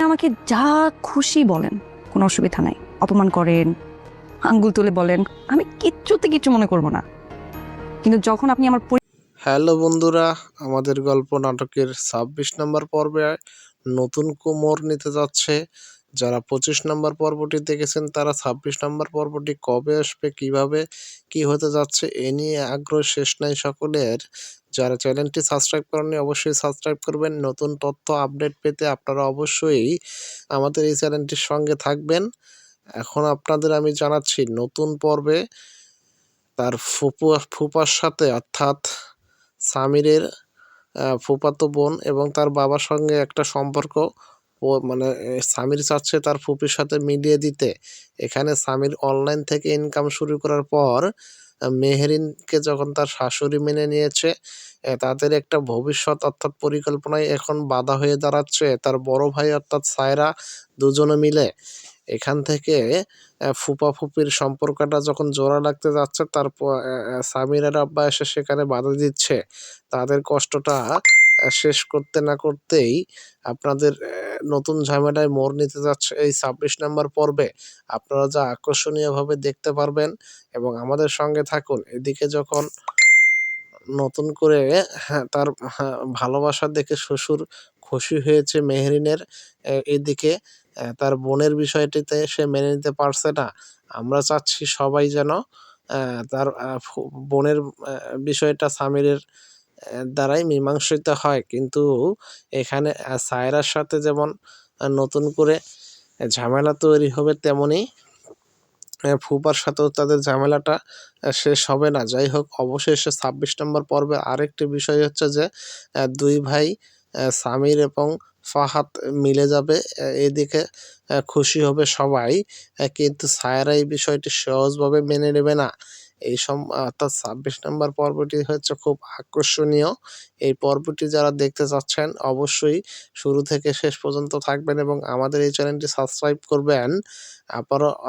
আমাকে যা খুশি বলেন, কোনো অসুবিধা নাই। অপমান করেন, আঙ্গুল তুলে বলেন, আমি কিচ্ছু মনে করব না। কিন্তু যখন আপনি আমার হ্যালো বন্ধুরা, আমাদের গল্প নাটকের ২৬ নম্বর পর্বে নতুন মোড় নিতে যাচ্ছে। যারা ২৫ নম্বর পর্বটি দেখেছেন তারা ২৬ নম্বর পর্বটি কবে আসবে, কিভাবে কি হতে যাচ্ছে এ নিয়ে আগ্রহ শেষ নাই সকলের। যারা চ্যানেলটি সাবস্ক্রাইব করেননি অবশ্যই সাবস্ক্রাইব করবেন। নতুন তথ্য আপডেট পেতে আপনারা অবশ্যই আমাদের এই চ্যানেলটির সঙ্গে থাকবেন। এখন আপনাদের আমি জানাচ্ছি নতুন পর্বে তার ফুপার সাথে, অর্থাৎ সামিরের ফুফাতো বোন এবং তার বাবার সঙ্গে একটা সম্পর্ক মানে সামির চাচ্ছে তার ফুপির সাথে মিলিয়ে দিতে। এখানে সামির অনলাইন থেকে ইনকাম শুরু করার পর মেহেরিনকে যখন তার শাশুড়ি মেনে নিয়েছে, তাদের একটা ভবিষ্যৎ অর্থাৎ পরিকল্পনায় এখন বাধা হয়ে দাঁড়াচ্ছে তার বড় ভাই অর্থাৎ সায়রা, দুজনে মিলে। এখান থেকে ফুপা ফুপির সম্পর্কটা যখন জোড়া লাগতে যাচ্ছে, তারপর সামিরের আব্বা এসে সেখানে বাধা দিচ্ছে। তাদের কষ্টটা শেষ করতে না করতেই আপনাদের নতুন ঝামেলায় মোড় নিতে যাচ্ছে এই ২৬ নম্বর পর্বে। আপনারা যা আকর্ষণীয়ভাবে দেখতে পারবেন এবং আমাদের সঙ্গে থাকুন। এদিকে যখন নতুন করে তার ভালোবাসা দেখে শ্বশুর খুশি হয়েছে মেহরিনের, এদিকে তার বোনের বিষয়টিতে সে মেনে নিতে পারছে না। আমরা চাচ্ছি সবাই যেন তার বোনের বিষয়টা সামিরের দ্বারাই মীমাংসিত হয়। কিন্তু এখানে সায়রার সাথে যেমন নতুন করে ঝামেলা তৈরি হবে, তেমনি ফুপার সাথেও তাদের ঝামেলাটা শেষ হবে না। যাই হোক, অবশেষে ২৬ নম্বর পর্বে আরেকটি বিষয় হচ্ছে যে দুই ভাই সামির এবং ফাহাদ মিলে যাবে। এদিকে খুশি হবে সবাই, কিন্তু সায়রা এই বিষয়টি সহজভাবে মেনে নেবে না। অর্থাৎ ২৬ নম্বর পর্বটি হচ্ছে খুব আকর্ষণীয়। এই পর্বটি যারা দেখতে চাচ্ছেন অবশ্যই শুরু থেকে শেষ পর্যন্ত থাকবেন এবং আমাদের এই চ্যানেলটি সাবস্ক্রাইব করবেন।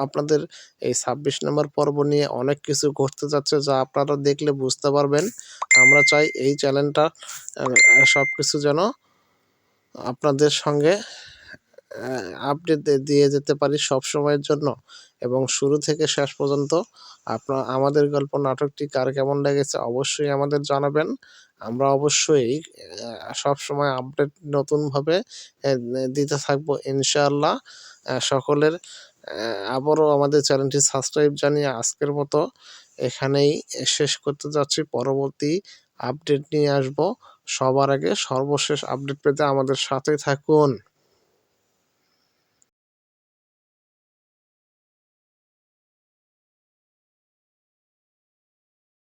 আপনাদের এই ২৬ নম্বর পর্ব নিয়ে অনেক কিছু ঘটতে যাচ্ছে, যা আপনারা দেখলে বুঝতে পারবেন। আমরা চাই এই চ্যানেলটা সবকিছু যেন আপনাদের সঙ্গে আপডেট দিয়ে যেতে পারি সবসময়ের জন্য এবং শুরু থেকে শেষ পর্যন্ত আমাদের গল্প নাটকটি কার কেমন লেগেছে অবশ্যই আমাদের জানাবেন। আমরা অবশ্যই সবসময় আপডেট নতুনভাবে দিতে থাকবো ইনশাআল্লাহ। সকলের আবারও আমাদের চ্যানেলটি সাবস্ক্রাইব জানিয়ে আজকের মতো এখানেই শেষ করতে যাচ্ছি। পরবর্তী আপডেট নিয়ে আসবো। সবার আগে সর্বশেষ আপডেট পেতে আমাদের সাথেই থাকুন।